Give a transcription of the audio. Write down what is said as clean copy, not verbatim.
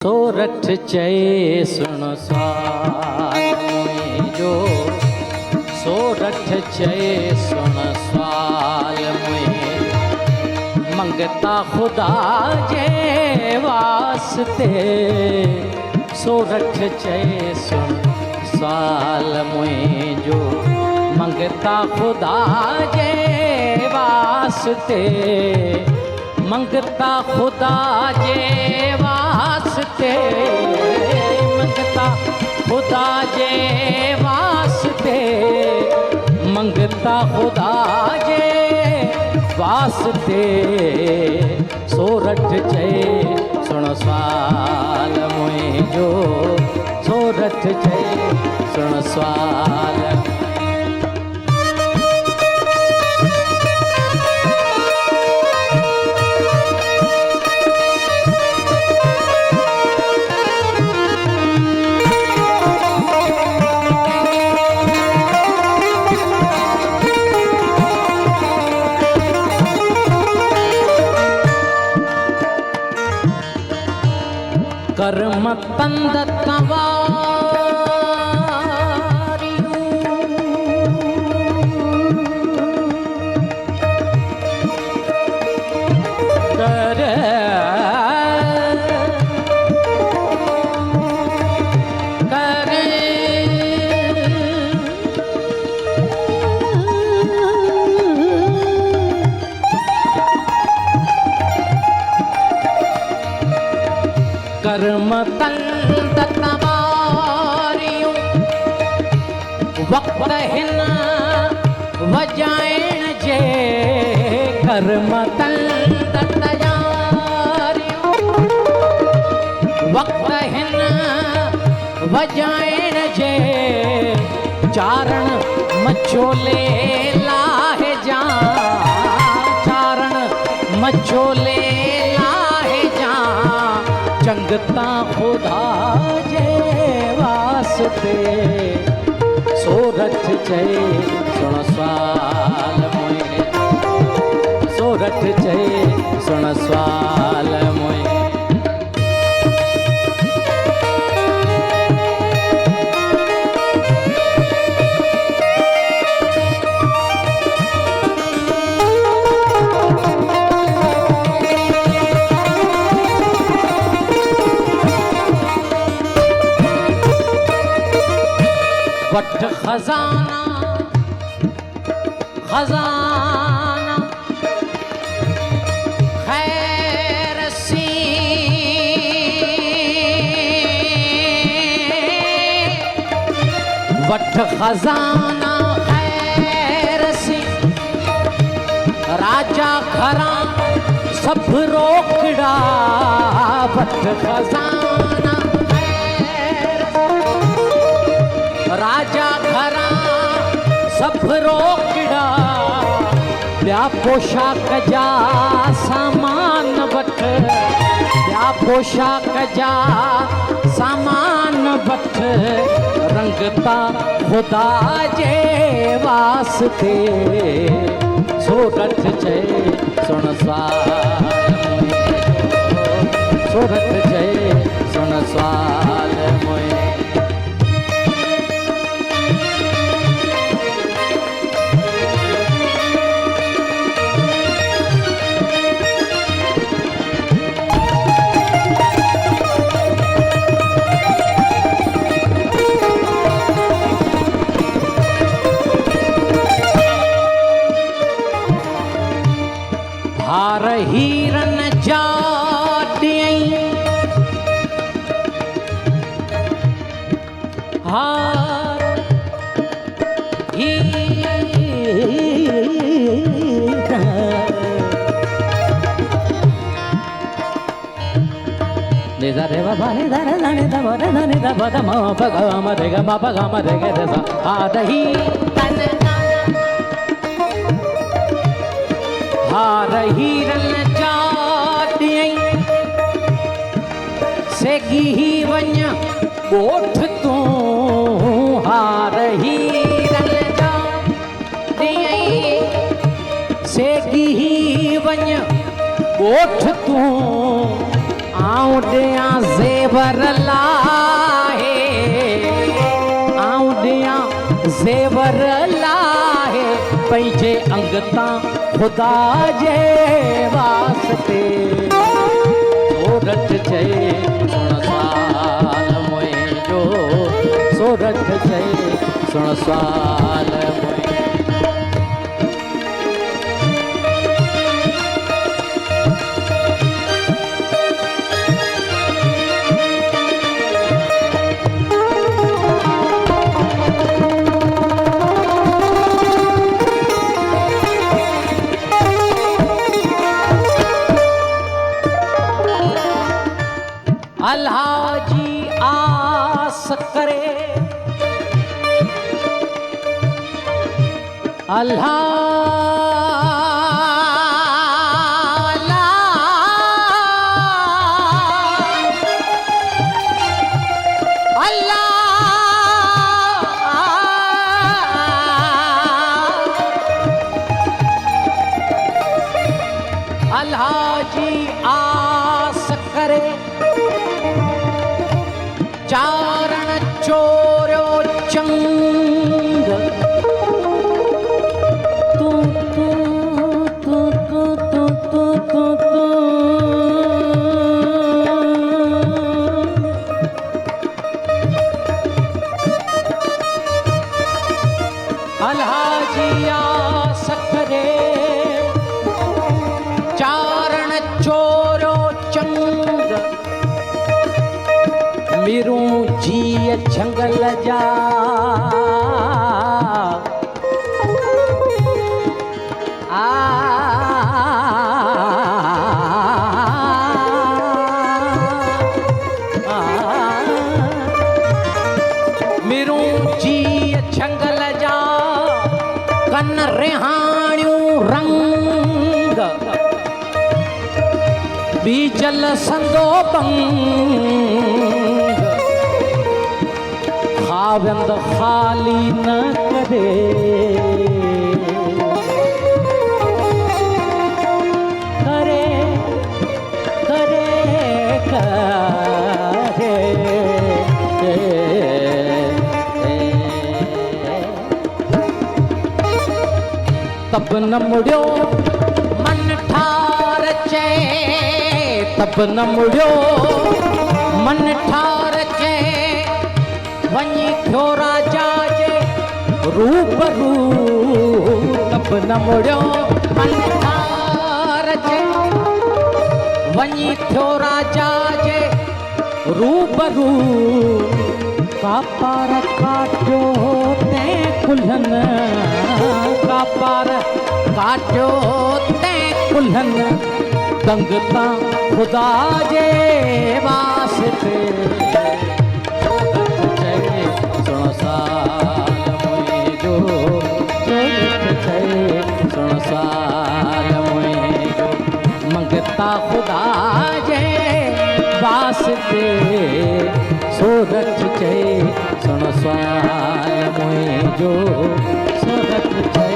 सोरठ चए सुन स्वाल मुझो सोरठ चए सुन स्वाल मुझे मंगता खुदा जे वास्ते सोरठ चए सुन स्वाल मुझो मंगता खुदा जे वास्ते मंगता खुदा जे वास्ते मंगता खुदा जे वास्ते मंगता खुदा जे वास्ते सोरठ चए सुन स्वाल मुझो सोरठ चए सुन स्वाल कर्म तंद कर्म तंद तवारियूं वक्त हिन वजाइण जे कर्म तंद तयारियूं वक्त हिन वजाइण जे चारण मचोले लाहे जा चारण मचोले चंगता खुदा जे वास्ते सोरठ चए सुन स्वाल मुझे सोरठ चए सुन स्वाल मुझे वट खजाना खजाना खैर सी वट खजाना खैर सी राजा खरा सब रोकड़ा वट खजाना राजा घरा सब रोकड़ा ॿिया पोशाक जा सामान वठ ॿिया पोशाक जा सामान वठ रंगता खुदा जे वास्ते सोरठ चए सुन स्वाल सोरठ चए सुन स्वाल मुझे हार हीरन जा ॾियईं हार निदा रे बाबा निदा रे दाने दा रे दाने दा बदा मा पगा मा रे गा मा पगा मा रे गे रे सा आदही हार हीरन जा ॾियईं सेगी ही वञ ॻोठ तूं हार हीरन जा ॾियईं सेगी ही वञ ॻोठ तूं आउंडिया ज़ेवर लाहे, आउंडिया ज़ेवर लाहे, पंहिंजे अंगता ख़ुदा जे वास्ते। सोरठ चए सुण साल मुंहिंजो, सोरठ चए सुण साल मुंहिंजो। अल्लाह जी आस करे, अल्लाह अल्लाह जी आस करे, चारण चोरो चंग, तू तू तू तू तू तू तू तू। अल्लाह जी आस करे, चारण चोरो चंग, मीरू जीअ झंगल जा, मीरू जीअ झंगल जा, कन रिहाणियूं रंग, बीजल संदो बंग, खावंद खाली न करे, करे करे करे, तब न मुड़ियो मन ठार चे, तब न मुड़ियो मन ठार चे, वञी थियो राजा जे रूबरू, तब न मुड़ियो मन ठार चे, वञी थियो राजा जे रूबरू। कापार काटियो तैं कुल्हनि, कापार काटियो तैं कुल्हनि, दंग तां ख़ुदा जे वास्ते। सोरठ चए सुण साल मुंहिंजो, सोरठ चए सुण साल मुंहिंजो, मंगता ख़ुदा जे वास्ते। सोरठ चए सुण साल मुंहिंजो, सोरठ चए